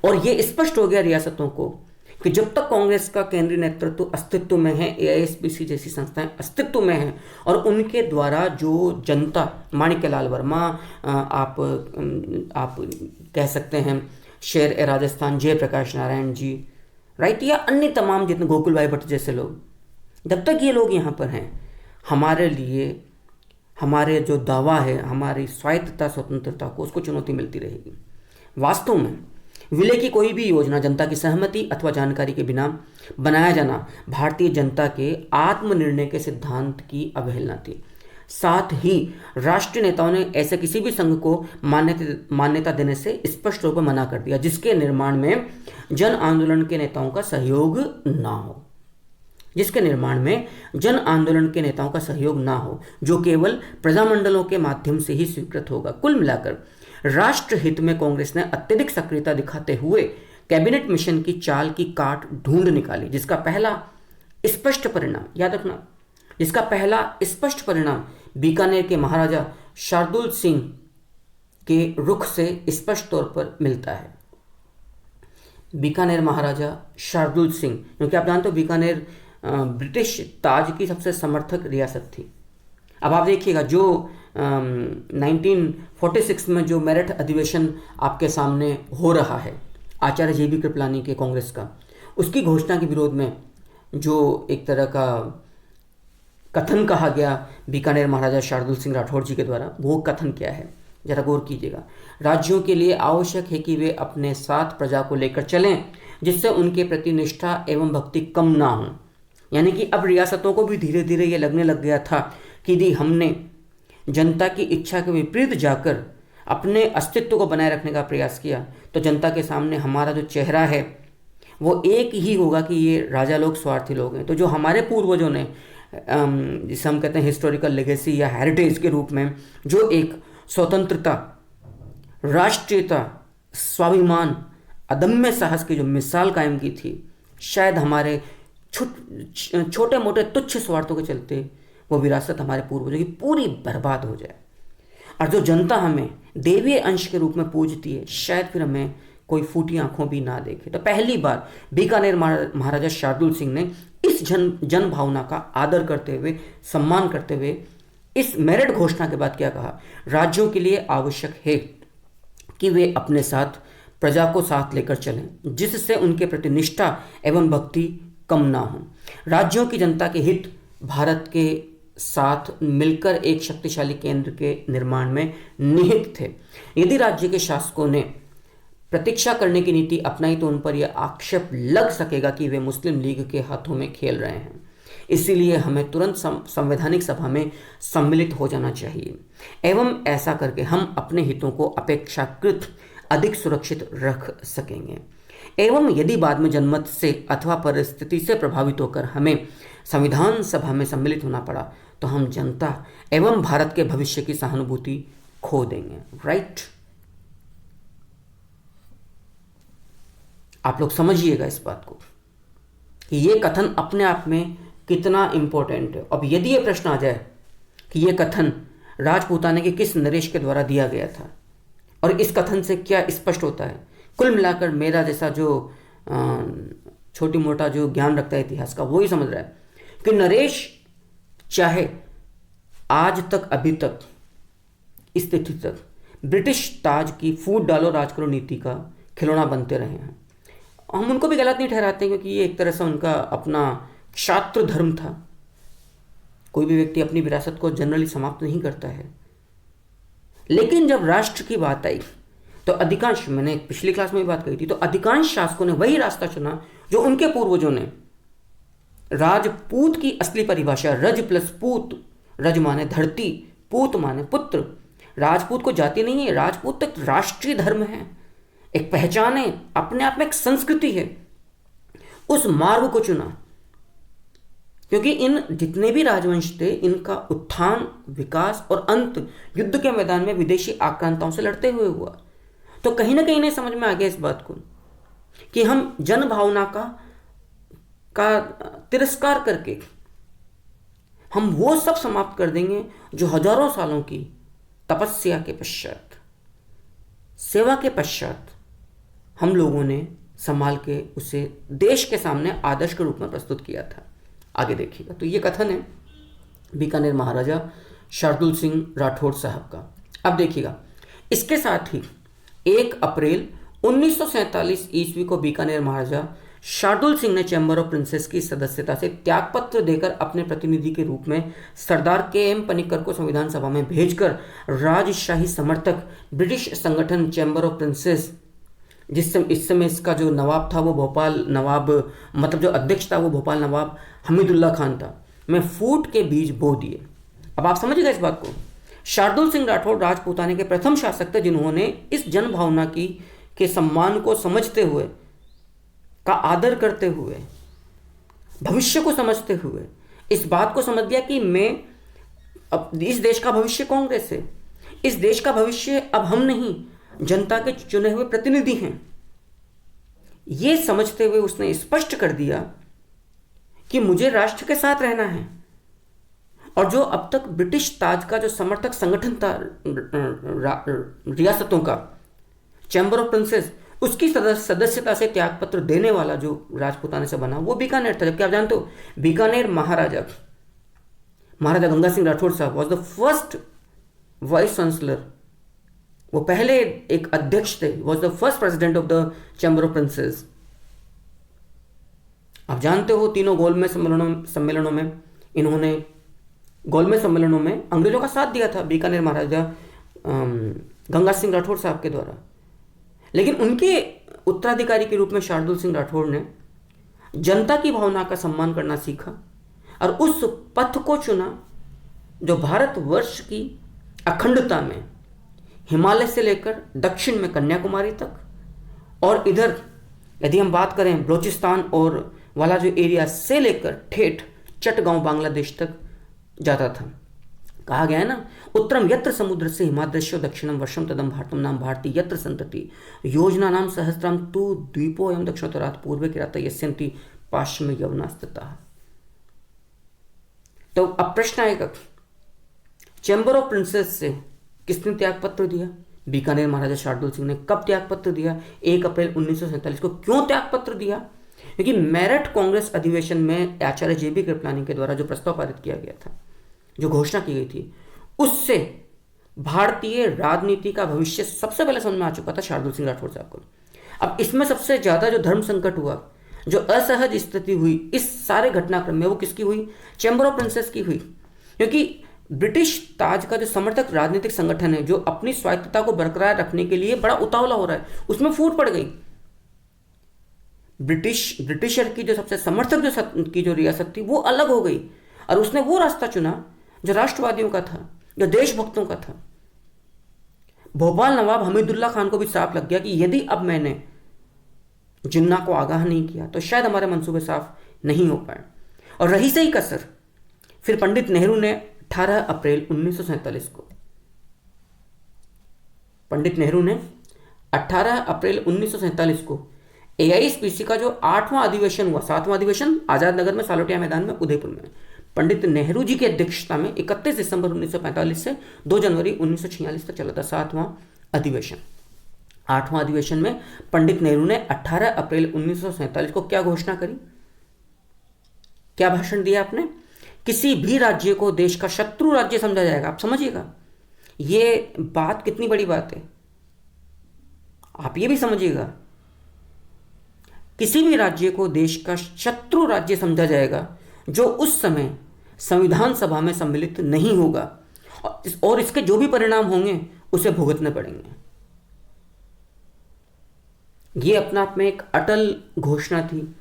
Speaker 1: और यह स्पष्ट हो गया रियासतों को कि जब तक कांग्रेस का केंद्रीय नेतृत्व अस्तित्व में है, एआईएसपीसी जैसी संस्थाएं अस्तित्व में हैं, और उनके द्वारा जो जनता, माणिक्यलाल वर्मा, आप कह सकते हैं शेर ए राजस्थान जयप्रकाश नारायण जी, राइट, या अन्य तमाम जितने, गोकुल भाई भट्ट जैसे लोग, जब तक ये लोग यहाँ पर हैं, हमारे लिए, हमारे जो दावा है, हमारी स्वायत्तता, स्वतंत्रता को, उसको चुनौती मिलती रहेगी। वास्तव में विलय की कोई भी योजना जनता की सहमति अथवा जानकारी के बिना बनाया जाना भारतीय जनता के आत्मनिर्णय के सिद्धांत की अवहेलना थी। साथ ही राष्ट्रीय नेताओं ने ऐसे किसी भी संघ को मान्यता देने से स्पष्ट रूप में मना कर दिया जिसके निर्माण में जन आंदोलन के नेताओं का सहयोग ना हो, जो केवल प्रजामंडलों के माध्यम से ही स्वीकृत होगा। कुल मिलाकर राष्ट्र हित में कांग्रेस ने अत्यधिक सक्रियता दिखाते हुए कैबिनेट मिशन की चाल की काट ढूंढ निकाली, जिसका पहला स्पष्ट परिणाम, याद रखना, जिसका पहला स्पष्ट परिणाम बीकानेर के महाराजा शार्दुल सिंह के रुख से स्पष्ट तौर पर मिलता है। बीकानेर महाराजा शार्दुल सिंह, क्योंकि आप जानते हो बीकानेर ब्रिटिश ताज की सबसे समर्थक रियासत थी। अब आप देखिएगा, जो 1946 में जो मेरठ अधिवेशन आपके सामने हो रहा है आचार्य जेबी कृपलानी के कांग्रेस का, उसकी घोषणा के विरोध में जो एक तरह का कथन कहा गया बीकानेर महाराजा शार्दुल सिंह राठौर जी के द्वारा, वो कथन क्या है जरा गौर कीजिएगा। राज्यों के लिए आवश्यक है कि वे अपने साथ प्रजा को लेकर चलें जिससे उनके प्रति निष्ठा एवं भक्ति कम ना हो। यानी कि अब रियासतों को भी धीरे धीरे ये लगने लग गया था कि यदि हमने जनता की इच्छा के विपरीत जाकर अपने अस्तित्व को बनाए रखने का प्रयास किया तो जनता के सामने हमारा जो चेहरा है वो एक ही होगा कि ये राजा लोग स्वार्थी लोग हैं। तो जो हमारे पूर्वजों ने जिसे हम कहते हैं हिस्टोरिकल लेगेसी या हेरिटेज के रूप में, जो एक स्वतंत्रता, राष्ट्रीयता, स्वाभिमान, अदम्य साहस की जो मिसाल कायम की थी, शायद हमारे छोटे मोटे तुच्छ स्वार्थों के चलते वो विरासत हमारे पूर्वजों की पूरी बर्बाद हो जाए। और जो जनता हमें देवीय अंश के रूप में पूजती है, शायद फिर हमें कोई फूटी आंखों भी ना देखे। तो पहली बार बीकानेर महाराजा शार्दुल सिंह ने इस जन भावना का आदर करते हुए, सम्मान करते हुए इस मेरिट घोषणा के बाद क्या कहा, राज्यों के लिए आवश्यक है कि वे अपने साथ प्रजा को साथ लेकर चलें, जिससे उनके प्रति निष्ठा एवं भक्ति कम ना हो। राज्यों की जनता के हित भारत के साथ मिलकर एक शक्तिशाली केंद्र के निर्माण में निहित थे। यदि राज्य के शासकों ने प्रतीक्षा करने की नीति अपनाई तो उन पर यह आक्षेप लग सकेगा कि वे मुस्लिम लीग के हाथों में खेल रहे हैं। इसीलिए हमें तुरंत संवैधानिक सभा में सम्मिलित हो जाना चाहिए एवं ऐसा करके हम अपने हितों को अपेक्षाकृत अधिक सुरक्षित रख सकेंगे। एवं यदि बाद में जनमत से अथवा परिस्थिति से प्रभावित होकर हमें संविधान सभा में सम्मिलित होना पड़ा तो हम जनता एवं भारत के भविष्य की सहानुभूति खो देंगे। राइट? आप लोग समझिएगा इस बात को कि ये कथन अपने आप में कितना इंपॉर्टेंट है। अब यदि ये प्रश्न आ जाए कि ये कथन राजपूताने के किस नरेश के द्वारा दिया गया था, और इस कथन से क्या स्पष्ट होता है, कुल मिलाकर मेरा जैसा जो छोटी मोटा जो ज्ञान रखता है इतिहास का, वो ही समझ रहा है कि नरेश चाहे आज तक, अभी तक, इस तिथि तक ब्रिटिश ताज की फूट डालो राज करो नीति का खिलौना बनते रहे हैं। हम उनको भी गलत नहीं ठहराते क्योंकि ये एक तरह से उनका अपना क्षात्र धर्म था। कोई भी व्यक्ति अपनी विरासत को जनरली समाप्त नहीं करता है। लेकिन जब राष्ट्र की बात आई तो अधिकांश, मैंने पिछली क्लास में भी बात कही थी, तो अधिकांश शासकों ने वही रास्ता चुना जो उनके पूर्वजों ने। राजपूत की असली परिभाषा रज प्लस पूत, रज माने धरती, पूत माने पुत्र। राजपूत को जाति नहीं है, राजपूत एक राष्ट्रीय धर्म है, एक पहचान है, अपने आप में एक संस्कृति है। उस मार्ग को चुना क्योंकि इन जितने भी राजवंश थे, इनका उत्थान, विकास और अंत युद्ध के मैदान में विदेशी आक्रांताओं से लड़ते हुए हुआ। तो कहीं ना कहीं नहीं समझ में आ गया इस बात को कि हम जन भावना का तिरस्कार करके हम वो सब समाप्त कर देंगे जो हजारों सालों की तपस्या के पश्चात, सेवा के पश्चात हम लोगों ने संभाल के उसे देश के सामने आदर्श के रूप में प्रस्तुत किया था। आगे देखिएगा। तो ये कथन है बीकानेर महाराजा शार्दुल सिंह राठौड़ साहब का। अब देखिएगा, इसके साथ ही 1 अप्रैल 1947 ईस्वी को बीकानेर महाराजा शार्दुल सिंह ने चैम्बर ऑफ प्रिंसेस की सदस्यता से त्यागपत्र देकर अपने प्रतिनिधि के रूप में सरदार के.एम. पनिक्कर को संविधान सभा में भेजकर राजशाही समर्थक ब्रिटिश संगठन चैम्बर ऑफ प्रिंसेस, इस समय इसका जो नवाब था वो भोपाल नवाब, मतलब जो अध्यक्ष था वो भोपाल नवाब हमीदुल्ला खान था, में फूट के बीज बो दिए। अब आप समझिएगा इस बात को। शार्दुल सिंह राठौड़ राजपूताने के प्रथम शासक थे जिन्होंने इस जन भावना के सम्मान को समझते हुए, का आदर करते हुए, भविष्य को समझते हुए इस बात को समझ लिया कि मैं अब इस देश का भविष्य कांग्रेस है, इस देश का भविष्य अब हम नहीं, जनता के चुने हुए प्रतिनिधि हैं। यह समझते हुए उसने स्पष्ट कर दिया कि मुझे राष्ट्र के साथ रहना है। और जो अब तक ब्रिटिश ताज का जो समर्थक संगठन था रियासतों का, चैम्बर ऑफ प्रिंसेस, उसकी सदस्यता से त्यागपत्र देने वाला जो राजपूताने से बना वो बीकानेर था। जबकि आप जानते हो बीकानेर महाराजा गंगा सिंह राठौड़ साहब was the first vice chancellor, वो पहले एक अध्यक्ष थे, was the first president of the chamber of princess. आप जानते हो तीनों गोलमेज सम्मेलनों में इन्होंने गोलमेज सम्मेलनों में अंग्रेजों का साथ दिया था बीकानेर महाराजा गंगा सिंह राठौड़ साहब के द्वारा। लेकिन उनके उत्तराधिकारी के रूप में शार्दुल सिंह राठौड़ ने जनता की भावना का सम्मान करना सीखा और उस पथ को चुना जो भारतवर्ष की अखंडता में हिमालय से लेकर दक्षिण में कन्याकुमारी तक, और इधर यदि हम बात करें बलूचिस्तान और वाला जो एरिया से लेकर ठेठ चटगांव बांग्लादेश तक जाता था। कहा गया है ना, उत्तरम यत्र समुद्र से हिमाद्रश्य दक्षिणम वर्षम तदम भारतम नाम भारती यत्र संतति योजना नाम सहस्त्रम तु द्वीपो एवं दक्षिणोत्तरात् पूर्वे किराता यस्यन्ति पाश्चिम यवनास्ततः। तो अब प्रश्न आएगा, चैम्बर ऑफ प्रिंसेस से किसने त्याग पत्र दिया? बीकानेर महाराजा शार्दुल सिंह ने। कब त्याग पत्र दिया? 1 अप्रैल 1947 को। क्यों त्याग पत्र दिया? क्योंकि मेरठ कांग्रेस अधिवेशन में आचार्य जेबी कृपलानी के द्वारा जो प्रस्ताव पारित किया गया था, जो घोषणा की गई थी, उससे भारतीय राजनीति का भविष्य सबसे पहले समझ में आ चुका था शार्दुल सिंह राठौर साहब को। अब इसमें सबसे ज्यादा जो धर्म संकट हुआ, जो असहज स्थिति हुई इस सारे घटनाक्रम में, वो किसकी हुई? चैम्बर ऑफ प्रिंसेस की हुई। क्योंकि ब्रिटिश ताज का जो समर्थक राजनीतिक संगठन है, जो अपनी स्वायत्तता को बरकरार रखने के लिए बड़ा उतावला हो रहा है, उसमें फूट पड़ गई। ब्रिटिशर की जो सबसे समर्थक की जो रियासत थी, वो अलग हो गई और उसने वो रास्ता चुना जो राष्ट्रवादियों का था, जो देशभक्तों का था। भोपाल नवाब हमीदुल्ला खान को भी साफ लग गया कि यदि अब मैंने जिन्ना को आगाह नहीं किया तो शायद हमारे मंसूबे साफ नहीं हो पाए। और रही सही कसर, फिर पंडित नेहरू ने 18 अप्रैल 1947 को पंडित नेहरू ने 18 अप्रैल 1947 को एआईएसपीसी का जो 8वां अधिवेशन हुआ, 7वां अधिवेशन आजाद नगर में, सालोटिया मैदान में, उदयपुर में, पंडित नेहरू जी की अध्यक्षता में 31 दिसंबर 1945 से 2 जनवरी 1946 तक चला था 7वां अधिवेशन। 8वां अधिवेशन में पंडित नेहरू ने 18 अप्रैल 1947 को क्या घोषणा करी, क्या भाषण दिया आपने? किसी भी राज्य को देश का शत्रु राज्य समझा जाएगा। आप समझिएगा, ये बात कितनी बड़ी बात है, आप ये भी समझिएगा। किसी भी राज्य को देश का शत्रु राज्य समझा जाएगा जो उस समय संविधान सभा में सम्मिलित नहीं होगा, और इसके जो भी परिणाम होंगे उसे भुगतने पड़ेंगे। ये अपने आप में एक अटल घोषणा थी,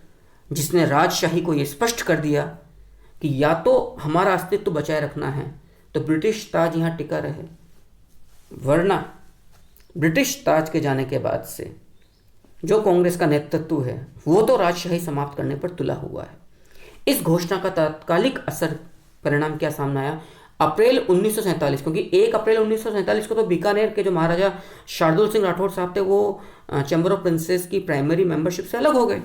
Speaker 1: जिसने राजशाही को यह स्पष्ट कर दिया कि या तो हमारा अस्तित्व बचाए रखना है तो ब्रिटिश ताज यहां टिका रहे, वरना ब्रिटिश ताज के जाने के बाद से जो कांग्रेस का नेतृत्व है वो तो राजशाही समाप्त करने पर तुला हुआ है। इस घोषणा का तात्कालिक असर, परिणाम क्या सामने आया? अप्रैल 1947, क्योंकि 1 अप्रैल 1947 को तो बीकानेर के जो महाराजा शार्दुल सिंह राठौर साहब थे, वो चैम्बर ऑफ प्रिंसेस की प्राइमरी मेंबरशिप से अलग हो गए।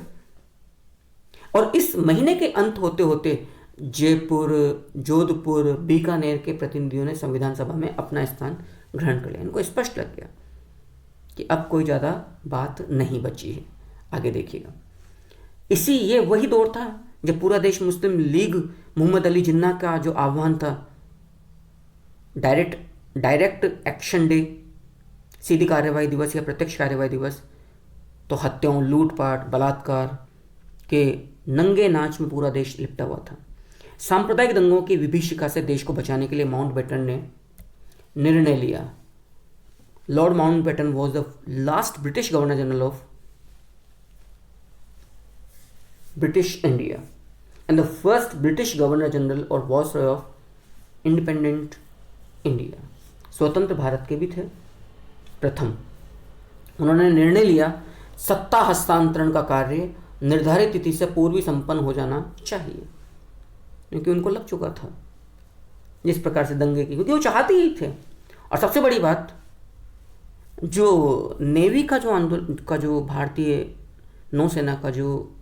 Speaker 1: और इस महीने के अंत होते होते जयपुर, जोधपुर, बीकानेर के प्रतिनिधियों ने संविधान सभा में अपना स्थान ग्रहण कर लिया। इनको स्पष्ट लग गया कि अब कोई ज़्यादा बात नहीं बची है। आगे देखिएगा, ये वही दौर था जब पूरा देश मुस्लिम लीग मोहम्मद अली जिन्ना का जो आह्वान था, डायरेक्ट एक्शन डे, सीधी कार्यवाही दिवस या प्रत्यक्ष कार्यवाही दिवस, तो हत्याओं, लूटपाट, बलात्कार के नंगे नाच में पूरा देश लिपटा हुआ था। सांप्रदायिक दंगों की विभीषिका से देश को बचाने के लिए माउंटबेटन ने निर्णय लिया। Lord Mountbatten was the last British governor general of British India and the first British governor general और वायसरॉय ऑफ इंडिपेंडेंट इंडिया। स्वतंत्र भारत के भी थे प्रथम। उन्होंने निर्णय लिया सत्ता हस्तांतरण का कार्य निर्धारित तिथि से पूर्व ही संपन्न हो जाना चाहिए, क्योंकि उनको लग चुका था जिस प्रकार से दंगे की, क्योंकि वो चाहते ही थे। और सबसे बड़ी बात, जो नेवी का जो आंदोलन का, जो भारतीय नौसेना का जो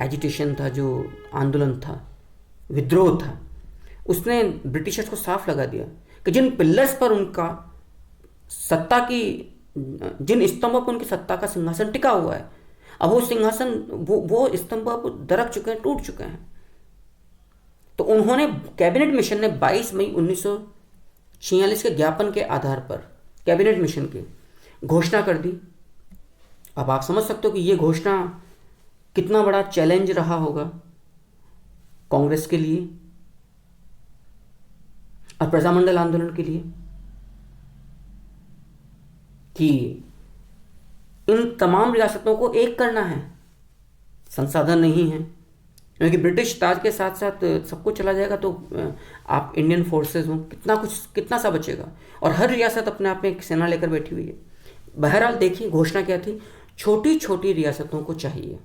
Speaker 1: एजिटेशन था, जो आंदोलन था, विद्रोह था, उसने ब्रिटिशर्स को साफ लगा दिया कि जिन पिलर्स पर उनका सत्ता की, जिन स्तंभों पर उनकी सत्ता का सिंहासन टिका हुआ है, अब वो सिंहासन, वो स्तंभ अब दरक चुके हैं, टूट चुके हैं। तो उन्होंने, कैबिनेट मिशन ने 22 मई 1946 के ज्ञापन के आधार पर कैबिनेट मिशन की घोषणा कर दी। अब आप समझ सकते हो कि ये घोषणा कितना बड़ा चैलेंज रहा होगा कांग्रेस के लिए और प्रजामंडल आंदोलन के लिए, कि इन तमाम रियासतों को एक करना है। संसाधन नहीं है, क्योंकि ब्रिटिश ताज के साथ साथ सब कुछ चला जाएगा तो आप इंडियन फोर्सेस हो, कितना सा बचेगा। और हर रियासत अपने आप में एक सेना लेकर बैठी हुई है। बहरहाल देखिए घोषणा क्या थी, छोटी छोटी रियासतों को चाहिए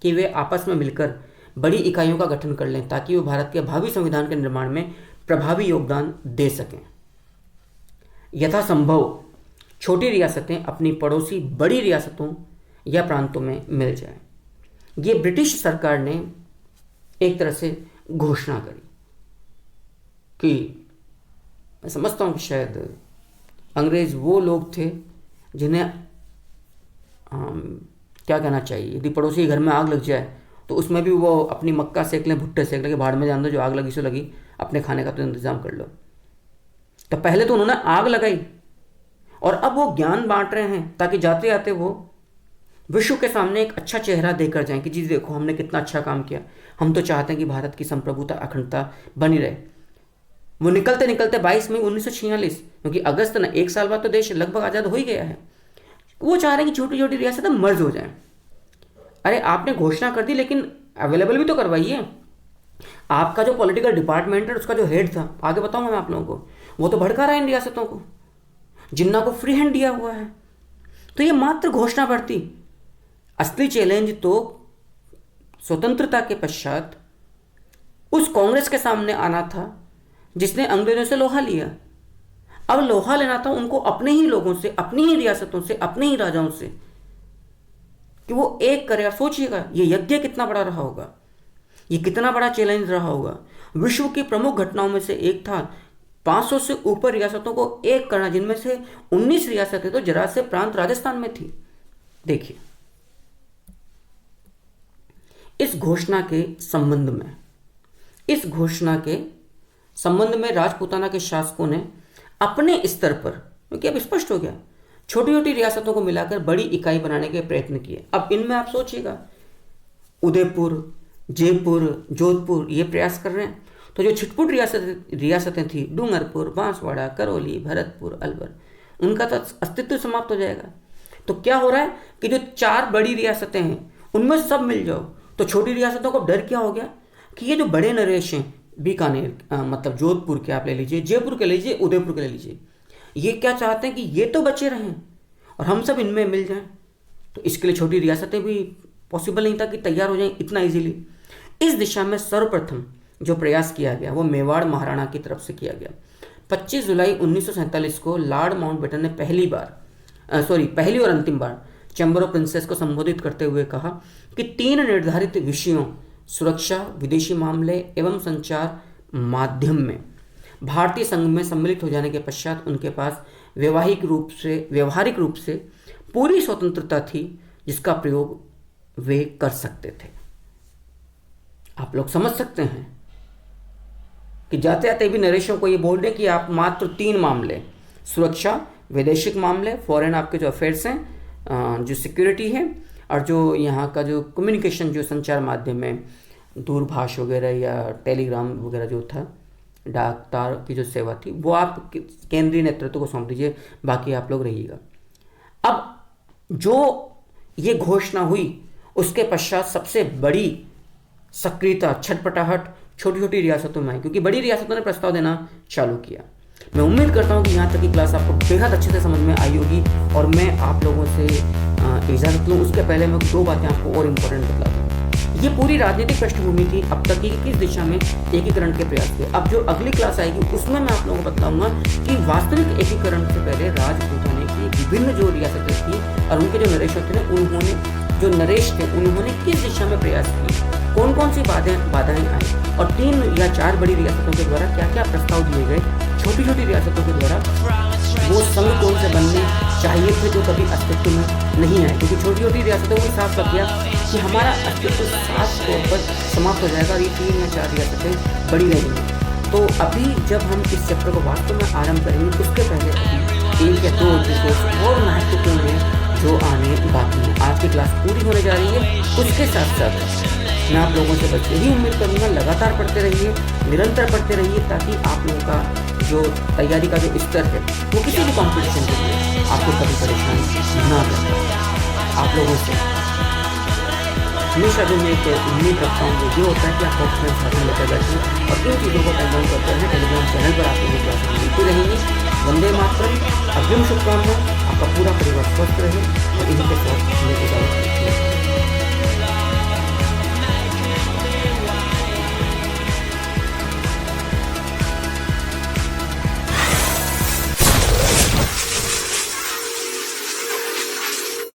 Speaker 1: कि वे आपस में मिलकर बड़ी इकाइयों का गठन कर लें ताकि वे भारत के भावी संविधान के निर्माण में प्रभावी योगदान दे सकें। यथासंभव छोटी रियासतें अपनी पड़ोसी बड़ी रियासतों या प्रांतों में मिल जाएं। ये ब्रिटिश सरकार ने एक तरह से घोषणा करी कि मैं समझता हूँ कि शायद अंग्रेज़ वो लोग थे जिन्हें क्या कहना चाहिए, यदि पड़ोसी के घर में आग लग जाए तो उसमें भी वो अपनी मक्का सेक लें, भुट्टे सेक लें कि भाड़ में जान दो, जो आग लगी सो लगी, अपने खाने का तो इंतज़ाम कर लो। तो पहले तो उन्होंने आग लगाई और अब वो ज्ञान बांट रहे हैं ताकि जाते आते वो विश्व के सामने एक अच्छा चेहरा देकर जाएं कि जी देखो हमने कितना अच्छा काम किया, हम तो चाहते हैं कि भारत की संप्रभुता अखंडता बनी रहे। वो निकलते निकलते 22 मई 1946, क्योंकि अगस्त ना, एक साल बाद तो देश लगभग आज़ाद हो ही गया है, वो चाह रहे हैं कि छोटी छोटी रियासतें मर्ज हो जाएं। अरे आपने घोषणा कर दी लेकिन अवेलेबल भी तो करवाइए। आपका जो पॉलिटिकल डिपार्टमेंट है उसका जो हेड था, आगे बताऊंगा मैं आप लोगों को, वो तो भड़का रहा है इन रियासतों को, जिन्ना को फ्री हैंड दिया हुआ है। तो ये मात्र घोषणा पर थी। असली चैलेंज तो स्वतंत्रता के पश्चात उस कांग्रेस के सामने आना था जिसने अंग्रेजों से लोहा लिया। अब लोहा लेना था उनको अपने ही लोगों से, अपनी ही रियासतों से, अपने ही राजाओं से, कि वो एक करे। आप सोचिएगा ये यज्ञ कितना बड़ा रहा होगा, ये कितना बड़ा चैलेंज रहा होगा। विश्व की प्रमुख घटनाओं में से एक था 500 से ऊपर रियासतों को एक करना, जिनमें से 19 रियासतें तो जरा से प्रांत राजस्थान में थी। देखिए इस घोषणा के संबंध में राजपूताना के शासकों ने अपने स्तर पर, क्योंकि अब स्पष्ट हो गया, छोटी छोटी रियासतों को मिलाकर बड़ी इकाई बनाने के प्रयत्न किए। अब इनमें आप सोचिएगा, उदयपुर, जयपुर, जोधपुर ये प्रयास कर रहे हैं, तो जो छिटपुट रियासतें थी, डूंगरपुर, बांसवाड़ा, करौली, भरतपुर, अलवर, उनका तो अस्तित्व समाप्त हो जाएगा। तो क्या हो रहा है कि जो 4 बड़ी रियासतें हैं उनमें सब मिल जाओ। तो छोटी रियासतों को डर क्या हो गया कि ये जो बड़े नरेश हैं, बीकानेर, मतलब जोधपुर के आप ले लीजिए, जयपुर के लीजिए, उदयपुर के ले लीजिए, ये क्या चाहते हैं कि ये तो बचे रहें और हम सब इनमें मिल जाएं। तो इसके लिए छोटी रियासतें भी पॉसिबल नहीं था कि तैयार हो जाएं इतना इजीली। इस दिशा में सर्वप्रथम जो प्रयास किया गया वो मेवाड़ महाराणा की तरफ से किया गया। 25 जुलाई 1947 को लॉर्ड माउंटबेटन ने पहली और अंतिम बार चैम्बर ऑफ प्रिंसेस को संबोधित करते हुए कहा कि 3 निर्धारित विषयों, सुरक्षा, विदेशी मामले एवं संचार माध्यम में भारतीय संघ में सम्मिलित हो जाने के पश्चात उनके पास व्यवहारिक रूप से पूरी स्वतंत्रता थी जिसका प्रयोग वे कर सकते थे। आप लोग समझ सकते हैं कि जाते आते भी नरेशों को ये बोल दें कि आप मात्र 3 मामले, सुरक्षा, वैदेशिक मामले, फॉरेन आपके जो अफेयर्स हैं, जो सिक्योरिटी है, और जो यहाँ का जो कम्युनिकेशन, जो संचार माध्यम है, दूरभाष वगैरह या टेलीग्राम वगैरह जो था, डाक तार की जो सेवा थी, वो आप केंद्रीय नेतृत्व को सौंप दीजिए, बाकी आप लोग रहिएगा। अब जो ये घोषणा हुई उसके पश्चात सबसे बड़ी सक्रियता, छटपटाहट छोटी छोटी रियासतों में आई, क्योंकि बड़ी रियासतों ने प्रस्ताव देना चालू किया। मैं उम्मीद करता हूँ कि यहाँ तक की क्लास आपको बेहद अच्छे से समझ में आई होगी और मैं आप लोगों से इजाज़त लूँ उसके पहले मैं 2 बातें आपको और इम्पोर्टेंट बता दूँ। ये पूरी राजनीतिक पृष्ठभूमि थी अब तक की किस दिशा में एकीकरण के प्रयास हुए। अब जो अगली क्लास आएगी उसमें मैं आप लोगों को बताऊंगा कि वास्तविक एकीकरण से पहले राजपूताने की विभिन्न जो रियासतें थी और उनके जो नरेश थे उन्होंने किस दिशा में प्रयास किए, कौन कौन सी बाधाएं आई और 3 या 4 बड़ी रियासतों के द्वारा क्या क्या प्रस्ताव दिए गए, छोटी छोटी रियासतों के द्वारा वो संघ कौन से बनने चाहिए थे जो कभी अस्तित्व में नहीं आए, क्योंकि छोटी छोटी रियासतों को साफ कर दिया कि हमारा अस्तित्व साफ तौर पर समाप्त हो जाएगा और ये 3 या 4 रियासतें बड़ी रहेंगी। तो अभी जब हम इस चैप्टर को वास्तव में आरंभ करेंगे उसके पहले अभी 1 या 2 एपिसोड और महत्वपूर्ण है जो आने बाकी है। आज की क्लास पूरी होने जा रही है, उसके साथ साथ मैं आप लोगों से बस यही उम्मीद करूँगा लगातार पढ़ते रहिए, निरंतर पढ़ते रहिए, ताकि आप लोगों का जो तैयारी का जो स्तर है वो किसी भी कॉम्पिटिशन के लिए आपको कभी परेशान ना करे। आप लोगों से हमेशा जो मैं एक उम्मीद रखता हूँ वो ये होता है कि आप अपने साथ में लेकर बैठें और इन चीज़ों को टाइम डाउन करते हैं। टेलीग्राम चैनल पर आपको क्लासेस मिलती रहेंगी। वंदे मातरम, अग्रिम शुभकामना, आपका पूरा परिवार स्वस्थ रहे और इन्हीं के साथ